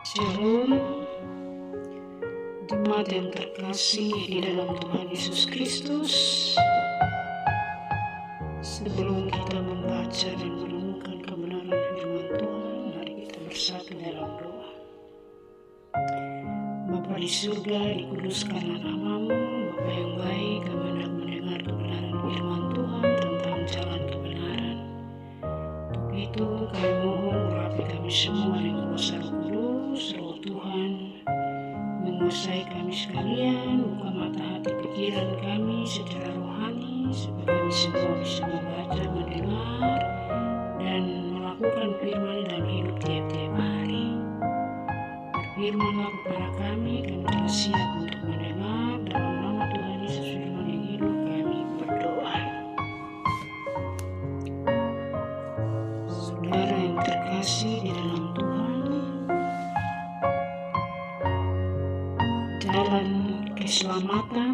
Shalom, jemaat yang terkasih di dalam Tuhan Yesus Kristus. Sebelum kita membaca dan menemukan kebenaran firman Tuhan, mari kita bersatu dalam doa. Bapa di surga, dikuduskanlah namamu. Bapa yang baik, kami hendak mendengar kebenaran firman Tuhan tentang jalan kebenaran. Untuk itu kami mohon urapi kami semua dengan kuasa Roh Kudus, Roh Tuhan menguasai kami sekalian, buka mata hati pikiran kami secara rohani, supaya kami semua bisa membaca, mendengar, dan melakukan firman dalam hidup tiap-tiap hari. Berfirmanlah kepada kami telah siap untuk mendengar. Dalam nama Tuhan Yesus firman yang hidup kami berdoa. Saudara yang terkasih di dalam Tuhan, jalan keselamatan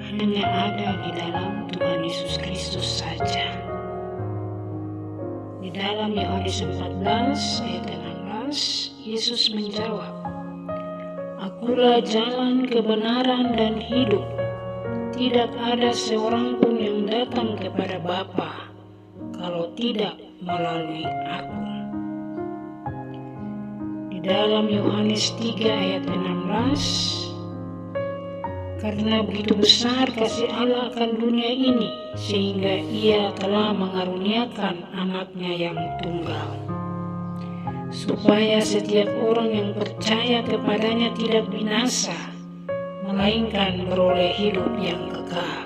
hanya ada di dalam Tuhan Yesus Kristus saja. Di dalam Yohanes 14 ayat 16, Yesus menjawab, "Akulah jalan, kebenaran, dan hidup. Tidak ada seorang pun yang datang kepada Bapa kalau tidak melalui Aku." Di dalam Yohanes 3 ayat 16, "Karena begitu besar kasih Allah akan dunia ini, sehingga Ia telah mengaruniakan anaknya yang tunggal, supaya setiap orang yang percaya kepadanya tidak binasa, melainkan beroleh hidup yang kekal."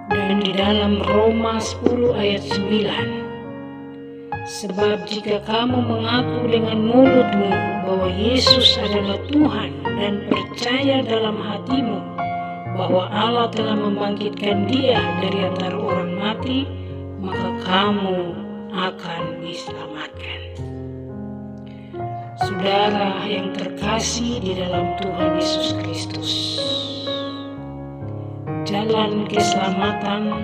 Dan di dalam Roma 10 ayat 9, "Sebab jika kamu mengaku dengan mulutmu bahwa Yesus adalah Tuhan dan percaya dalam hatimu bahwa Allah telah membangkitkan Dia dari antara orang mati, maka kamu akan diselamatkan." Saudara yang terkasih di dalam Tuhan Yesus Kristus, jalan keselamatan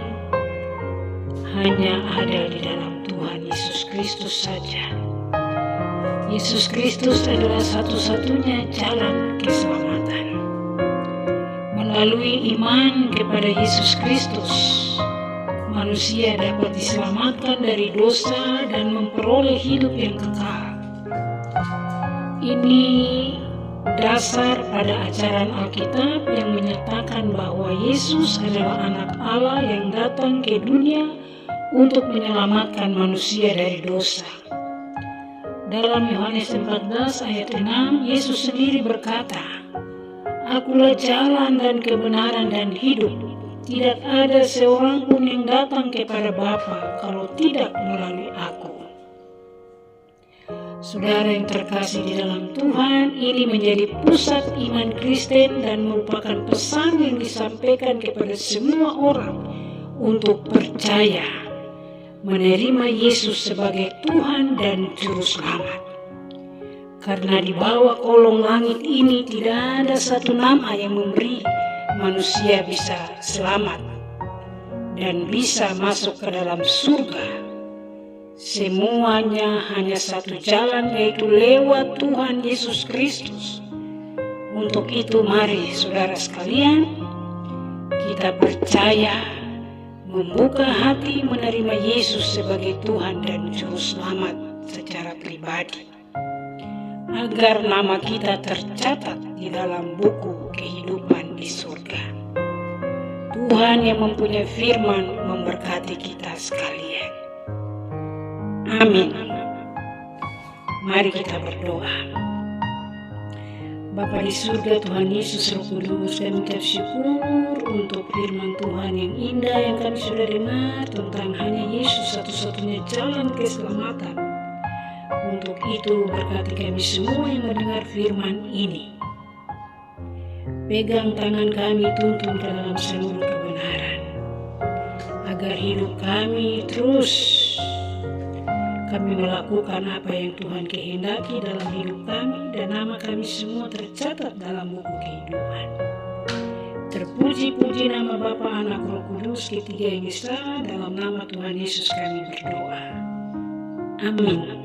hanya ada di dalam Tuhan Yesus Kristus saja. Yesus Kristus adalah satu-satunya jalan keselamatan. Melalui iman kepada Yesus Kristus, manusia dapat diselamatkan dari dosa dan memperoleh hidup yang kekal. Ini dasar pada ajaran Alkitab yang menyatakan bahwa Yesus adalah anak Allah yang datang ke dunia untuk menyelamatkan manusia dari dosa. Dalam Yohanes 14 ayat 6, Yesus sendiri berkata, "Akulah jalan dan kebenaran dan hidup. Tidak ada seorang pun yang datang kepada Bapa kalau tidak melalui Aku." Saudara yang terkasih di dalam Tuhan, ini menjadi pusat iman Kristen dan merupakan pesan yang disampaikan kepada semua orang untuk percaya, menerima Yesus sebagai Tuhan dan Juru Selamat. Karena di bawah kolong langit ini tidak ada satu nama yang memberi manusia bisa selamat dan bisa masuk ke dalam surga. Semuanya hanya satu jalan, yaitu lewat Tuhan Yesus Kristus. Untuk itu mari saudara sekalian, kita percaya, membuka hati menerima Yesus sebagai Tuhan dan Juru Selamat secara pribadi, agar nama kita tercatat di dalam buku kehidupan di surga. Tuhan yang mempunyai firman memberkati kita sekalian. Amin. Mari kita berdoa. Bapa di surga, Tuhan Yesus Roh Kudus, kami mengucap syukur untuk firman Tuhan yang indah yang kami sudah dengar tentang hanya Yesus satu-satunya jalan keselamatan. Untuk itu berkati kami semua yang mendengar firman ini. Pegang tangan kami, tuntun ke dalam seluruh kebenaran, agar hidup kami terus kami melakukan apa yang Tuhan kehendaki dalam hidup kami, dan nama kami semua tercatat dalam buku kehidupan. Terpuji-puji nama Bapa, Anak, Roh Kudus, ketiga yang esa, dalam nama Tuhan Yesus kami berdoa. Amin.